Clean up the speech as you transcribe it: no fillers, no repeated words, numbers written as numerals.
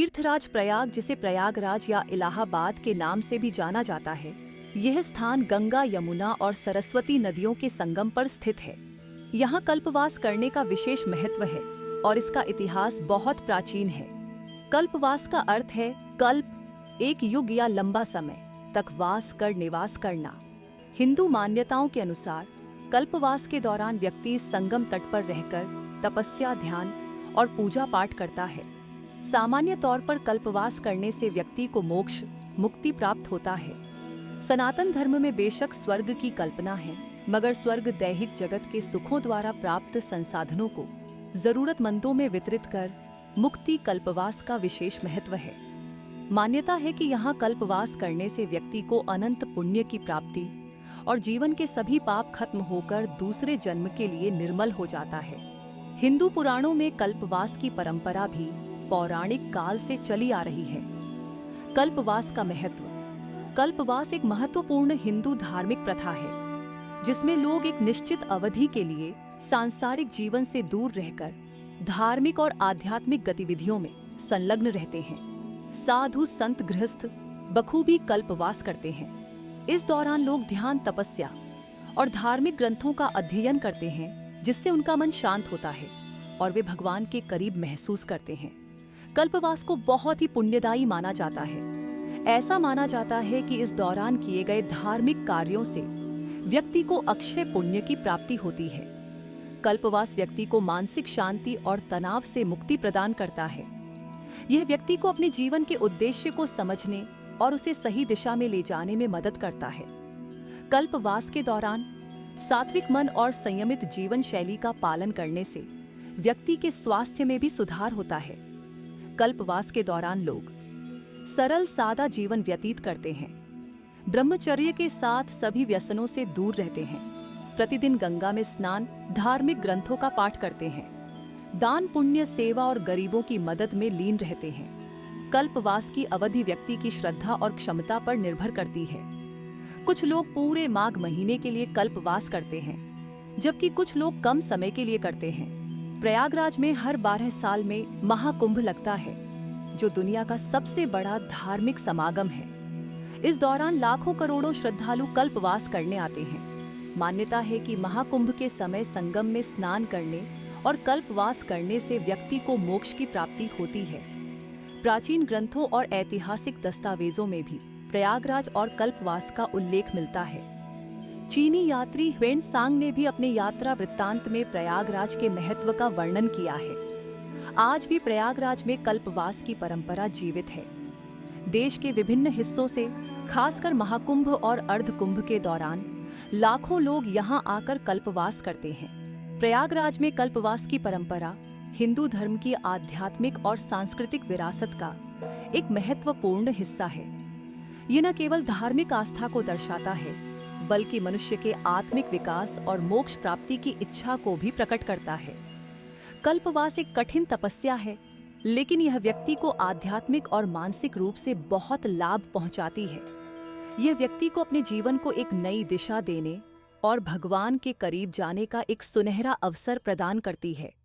तीर्थराज प्रयाग, जिसे प्रयागराज या इलाहाबाद के नाम से भी जाना जाता है, यह स्थान गंगा, यमुना और सरस्वती नदियों के संगम पर स्थित है। यहाँ कल्पवास करने का विशेष महत्व है और इसका इतिहास बहुत प्राचीन है। कल्पवास का अर्थ है कल्प, एक युग या लंबा समय तक वास कर निवास करना। हिंदू मान्यताओं के अनुसार कल्पवास के दौरान व्यक्ति संगम तट पर रहकर तपस्या, ध्यान और पूजा पाठ करता है। सामान्य तौर पर कल्पवास करने से व्यक्ति को मोक्ष, मुक्ति प्राप्त होता है। सनातन धर्म में बेशक स्वर्ग की कल्पना है, मगर स्वर्ग दैहिक जगत के सुखों द्वारा प्राप्त संसाधनों को जरूरतमंदों में वितरित कर मुक्ति कल्पवास का विशेष महत्व है। मान्यता है कि यहाँ कल्पवास करने से व्यक्ति को अनंत पुण्य की प्राप्ति और जीवन के सभी पाप खत्म होकर दूसरे जन्म के लिए निर्मल हो जाता है। हिंदू पुराणों में कल्पवास की परंपरा भी पौराणिक काल से चली आ रही है। कल्पवास का महत्व। कल्पवास एक महत्वपूर्ण हिंदू धार्मिक प्रथा है, जिसमें लोग एक निश्चित अवधि के लिए सांसारिक जीवन से दूर रहकर धार्मिक और आध्यात्मिक गतिविधियों में संलग्न रहते हैं। साधु, संत, गृहस्थ बखूबी कल्पवास करते हैं। इस दौरान लोग ध्यान, तपस्या और धार्मिक ग्रंथों का अध्ययन करते हैं, जिससे उनका मन शांत होता है और वे भगवान के करीब महसूस करते हैं। कल्पवास को बहुत ही पुण्यदायी माना जाता है। ऐसा माना जाता है कि इस दौरान किए गए धार्मिक कार्यों से व्यक्ति को अक्षय पुण्य की प्राप्ति होती है। कल्पवास व्यक्ति को मानसिक शांति और तनाव से मुक्ति प्रदान करता है। यह व्यक्ति को अपने जीवन के उद्देश्य को समझने और उसे सही दिशा में ले जाने में मदद करता है। कल्पवास के दौरान सात्विक मन और संयमित जीवन शैली का पालन करने से व्यक्ति के स्वास्थ्य में भी सुधार होता है। कल्पवास के दौरान लोग सरल, सादा जीवन व्यतीत करते हैं। ब्रह्मचर्य के साथ सभी व्यसनों से दूर रहते हैं। प्रतिदिन गंगा में स्नान, धार्मिक ग्रंथों का पाठ करते हैं। दान, पुण्य, सेवा और गरीबों की मदद में लीन रहते हैं। कल्पवास की अवधि व्यक्ति की श्रद्धा और क्षमता पर निर्भर करती है। कुछ लोग पूरे माघ महीने के लिए कल्पवास करते हैं, जबकि कुछ लोग कम समय के लिए करते हैं। प्रयागराज में हर 12 साल में महाकुंभ लगता है, जो दुनिया का सबसे बड़ा धार्मिक समागम है। इस दौरान लाखों करोड़ों श्रद्धालु कल्पवास करने आते हैं। मान्यता है कि महाकुंभ के समय संगम में स्नान करने और कल्पवास करने से व्यक्ति को मोक्ष की प्राप्ति होती है। प्राचीन ग्रंथों और ऐतिहासिक दस्तावेजों में भी प्रयागराज और कल्पवास का उल्लेख मिलता है। चीनी यात्री ह्वेन-सांग ने भी अपने यात्रा वृत्तांत में प्रयागराज के महत्व का वर्णन किया है। आज भी प्रयागराज में कल्पवास की परंपरा जीवित है। देश के विभिन्न हिस्सों से, खासकर महाकुंभ और अर्धकुंभ के दौरान, लाखों लोग यहां आकर कल्पवास करते हैं। प्रयागराज में कल्पवास की परंपरा हिंदू धर्म की आध्यात्मिक और सांस्कृतिक विरासत का एक महत्वपूर्ण हिस्सा है। ये न केवल धार्मिक आस्था को दर्शाता है, बल्कि मनुष्य के आत्मिक विकास और मोक्ष प्राप्ति की इच्छा को भी प्रकट करता है। कल्पवास एक कठिन तपस्या है, लेकिन यह व्यक्ति को आध्यात्मिक और मानसिक रूप से बहुत लाभ पहुंचाती है। यह व्यक्ति को अपने जीवन को एक नई दिशा देने और भगवान के करीब जाने का एक सुनहरा अवसर प्रदान करती है।